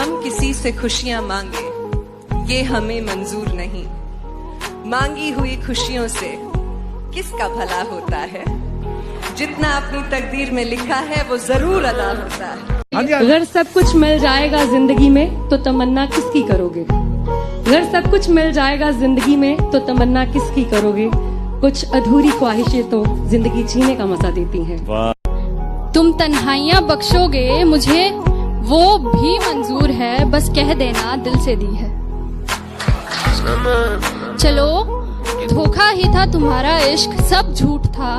हम किसी से खुशियां मांगे ये हमें मंजूर नहीं। मांगी हुई खुशियों से किसका भला होता है। जितना अपनी तकदीर में लिखा है वो जरूर अदा होता है। अगर सब कुछ मिल जाएगा जिंदगी में तो तमन्ना किसकी करोगे। अगर सब कुछ मिल जाएगा जिंदगी में तो तमन्ना किसकी करोगे। कुछ अधूरी ख्वाहिशें तो जिंदगी जीने का मजा देती हैं। तुम तन्हाइयाँ बख्शोगे मुझे वो भी मंजूर है, बस कह देना दिल से दी है। चलो धोखा ही था तुम्हारा इश्क, सब झूठ था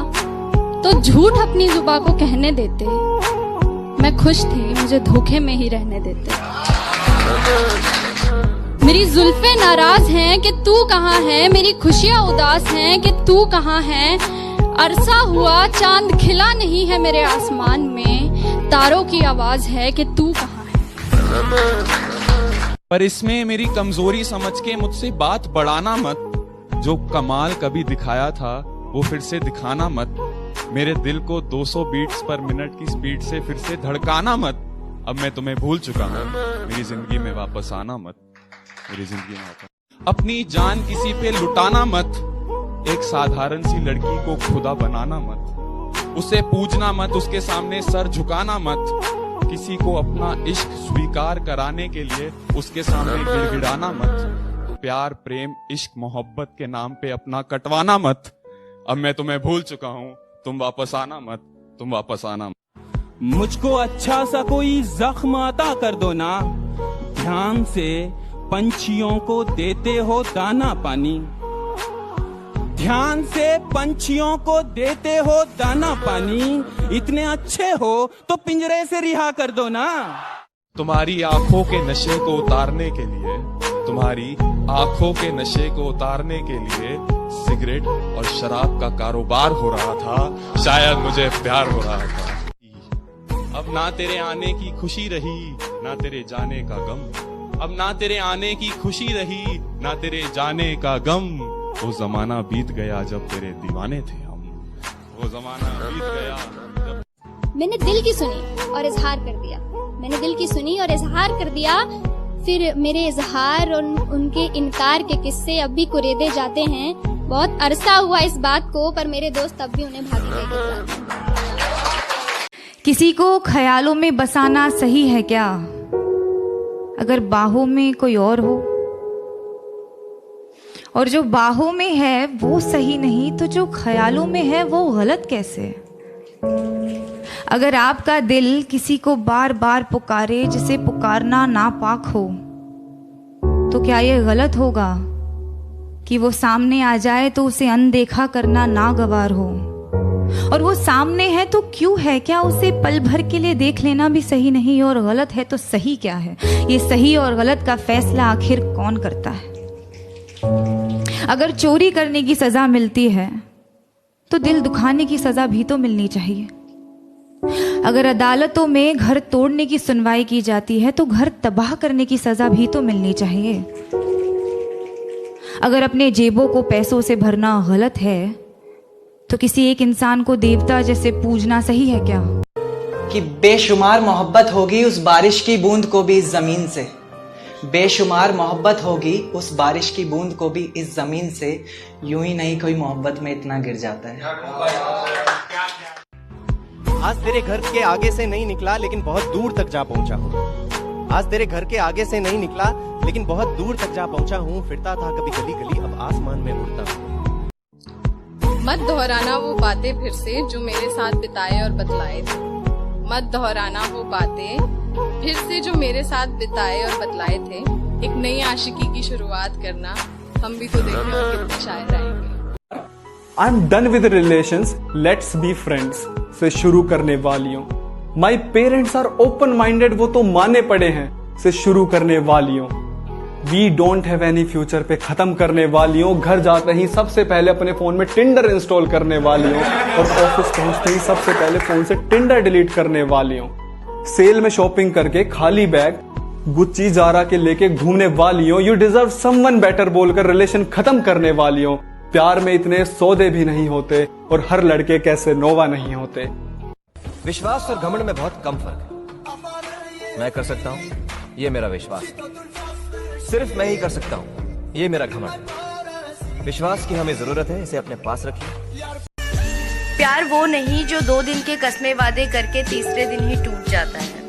तो झूठ अपनी जुबान को कहने देते। मैं खुश थी मुझे धोखे में ही रहने देते। मेरी जुल्फे नाराज हैं कि तू कहाँ है, मेरी खुशियाँ उदास हैं कि तू कहाँ है। अरसा हुआ चांद खिला नहीं है मेरे आसमान में, तारों की आवाज है कि तू कहाँ है। पर इसमें मेरी कमजोरी समझ के मुझसे बात बढ़ाना मत। जो कमाल कभी दिखाया था वो फिर से दिखाना मत। मेरे दिल को 200 बीट्स पर मिनट की स्पीड से फिर से धड़काना मत। अब मैं तुम्हें भूल चुका हूँ, मेरी जिंदगी में वापस आना मत। मेरी जिंदगी में वापस अपनी जान किसी पे लुटाना मत। एक साधारण सी लड़की को खुदा बनाना मत। उसे पूजना मत, उसके सामने सर झुकाना मत। किसी को अपना इश्क स्वीकार कराने के लिए उसके सामने गिड़गिड़ाना मत। प्यार प्रेम इश्क मोहब्बत के नाम पे अपना कटवाना मत। अब मैं तुम्हें भूल चुका हूँ, तुम वापस आना मत, तुम वापस आना मत। मुझको अच्छा सा कोई जख्म अता कर दो ना। ध्यान से पंछियों को देते हो दाना पानी। ध्यान से पंछियों को देते हो दाना पानी। इतने अच्छे हो तो पिंजरे से रिहा कर दो ना। तुम्हारी आंखों के नशे को उतारने के लिए, तुम्हारी आंखों के नशे को उतारने के लिए सिगरेट और शराब का कारोबार हो रहा था। शायद मुझे प्यार हो रहा था। अब ना तेरे आने की खुशी रही ना तेरे जाने का गम। अब ना तेरे आने की खुशी रही ना तेरे जाने का गम। वो जमाना बीत गया जब तेरे दीवाने थे हम। वो जमाना बीत गया जब मैंने दिल की सुनी और इजहार कर दिया। मैंने दिल की सुनी और इजहार कर दिया। फिर मेरे इजहार और उनके इनकार के किस्से अब भी कुरेदे जाते हैं। बहुत अरसा हुआ इस बात को, पर मेरे दोस्त अब भी उन्हें भागी गए। किसी को ख्यालों में बसाना सही है क्या, अगर बाहों में कोई और हो। और जो बाहों में है वो सही नहीं तो जो ख्यालों में है वो गलत कैसे। अगर आपका दिल किसी को बार बार पुकारे जिसे पुकारना नापाक हो, तो क्या ये गलत होगा कि वो सामने आ जाए तो उसे अनदेखा करना नागवार हो। और वो सामने है तो क्यों है, क्या उसे पल भर के लिए देख लेना भी सही नहीं। और गलत है तो सही क्या है, ये सही और गलत का फैसला आखिर कौन करता है। अगर चोरी करने की सजा मिलती है तो दिल दुखाने की सजा भी तो मिलनी चाहिए। अगर अदालतों में घर तोड़ने की सुनवाई की जाती है तो घर तबाह करने की सजा भी तो मिलनी चाहिए। अगर अपने जेबों को पैसों से भरना गलत है तो किसी एक इंसान को देवता जैसे पूजना सही है क्या। कि बेशुमार मोहब्बत होगी उस बारिश की बूंद को भी इस जमीन से। बेशुमार मोहब्बत होगी उस बारिश की बूंद को भी इस जमीन से। यूं ही नहीं कोई मोहब्बत में इतना गिर जाता है। आज तेरे घर के आगे से नहीं निकला लेकिन बहुत दूर तक जा पहुंचा हूँ। आज तेरे घर के आगे से नहीं निकला लेकिन बहुत दूर तक जा पहुंचा हूँ। फिरता था कभी गली गली अब आसमान में उड़ता हूँ। मत दोहराना वो बातें फिर से जो मेरे साथ बिताए और बतलाए थे। मत दोहराना वो बातें फिर से जो मेरे साथ बिताए और बतलाए थे। एक नई आशिकी की शुरुआत करना, हम भी तो देखें और कितने शायर आएंगे। I am done with relations, let's be friends से शुरू करने वालियों। My parents are open minded, वो तो माने पड़े हैं से शुरू करने वालियों। We don't have any future पे खत्म करने वालियों। घर जाते ही सबसे पहले अपने फोन में टिंडर इंस्टॉल करने वालियों और ऑफिस पहुंचते ही सबसे पहले फोन से टिंडर डिलीट करने वालियों। सेल में शॉपिंग करके खाली बैग गुच्ची जारा के लेके घूमने वालियों। यू डिजर्व समवन बेटर बोलकर रिलेशन खत्म करने वालियों। प्यार में इतने सौदे भी नहीं होते और हर लड़के कैसे नोवा नहीं होते। विश्वास और घमंड में बहुत कम फर्क है। मैं कर सकता हूँ, ये मेरा विश्वास है। सिर्फ मैं ही कर सकता हूँ, ये मेरा घमंड है। विश्वास की हमें जरूरत है, इसे अपने पास रखिए। प्यार वो नहीं जो 2 दिन के कस्मे वादे करके तीसरे दिन ही टूट जाता है।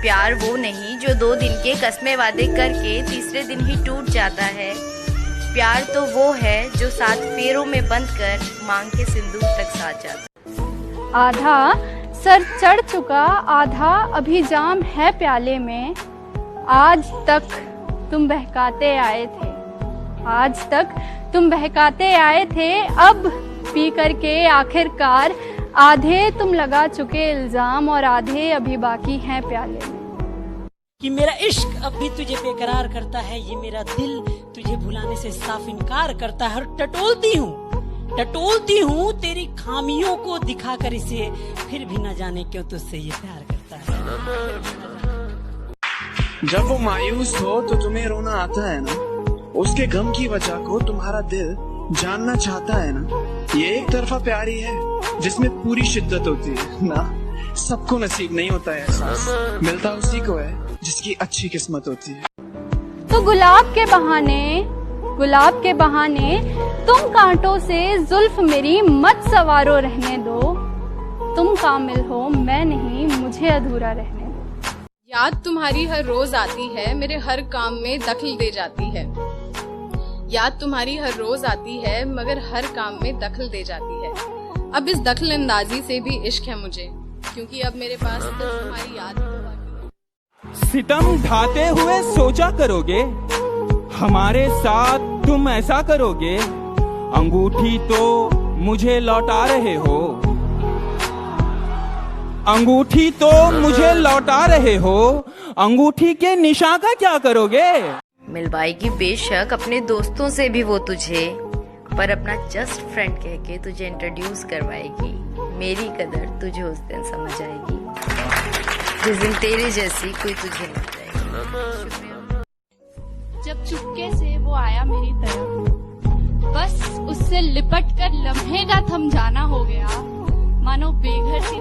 प्यार वो नहीं जो 2 दिन के कस्मे वादे करके तीसरे दिन ही टूट जाता है। प्यार तो वो है जो 7 फेरों में बंद कर मांग के सिंदूर तक साथ जाता। आधा सर चढ़ चुका, आधा अभी जाम है प्याले में। आज तक तुम बहकाते आए थे, आज तक तुम बहकाते आए थे। अब पी करके आखिरकार आधे तुम लगा चुके इल्जाम और आधे अभी बाकी हैं प्याले में। कि मेरा इश्क अब भी तुझे बेकरार करता है, ये मेरा दिल तुझे भुलाने से साफ इनकार करता है। और टटोलती हूँ तेरी खामियों को दिखाकर इसे, फिर भी न जाने क्यों तुझसे ये प्यार करता है। जब वो मायूस हो तो तुम्हें रोना आता है ना, उसके गम की वजह को तुम्हारा दिल जानना चाहता है ना। ये एक तरफा प्यार ही है जिसमें पूरी शिद्दत होती है ना। सबको नसीब नहीं होता है एहसास, मिलता उसी को है जिसकी अच्छी किस्मत होती है। तो गुलाब के बहाने तुम कांटों से जुल्फ मेरी मत सवारो रहने दो। तुम कामिल हो मैं नहीं, मुझे अधूरा रहने दो। याद तुम्हारी हर रोज आती है, मेरे हर काम में दखल दे जाती है। याद तुम्हारी हर रोज आती है, मगर हर काम में दखल दे जाती है। अब इस दखल अंदाजी से भी इश्क है मुझे, क्योंकि अब मेरे पास सिर्फ तुम्हारी याद ही बाकी है। सितम ढाते हुए सोचा करोगे, हमारे साथ तुम ऐसा करोगे। अंगूठी तो मुझे लौटा रहे हो, अंगूठी तो मुझे लौटा रहे हो। अंगूठी के निशान का क्या करोगे? मिलवाएगी बेशक अपने दोस्तों से भी वो तुझे, पर अपना जस्ट फ्रेंड कह के तुझे इंट्रोड्यूस करवाएगी। मेरी कदर तुझे उस दिन समझ आएगी, जिस दिन तेरे जैसी कोई तुझे मिल जाएगी। जब चुपके से वो आया मेरी तरफ, बस उससे लिपट कर लम्हे का थम जाना हो गया। मानो बेघर सी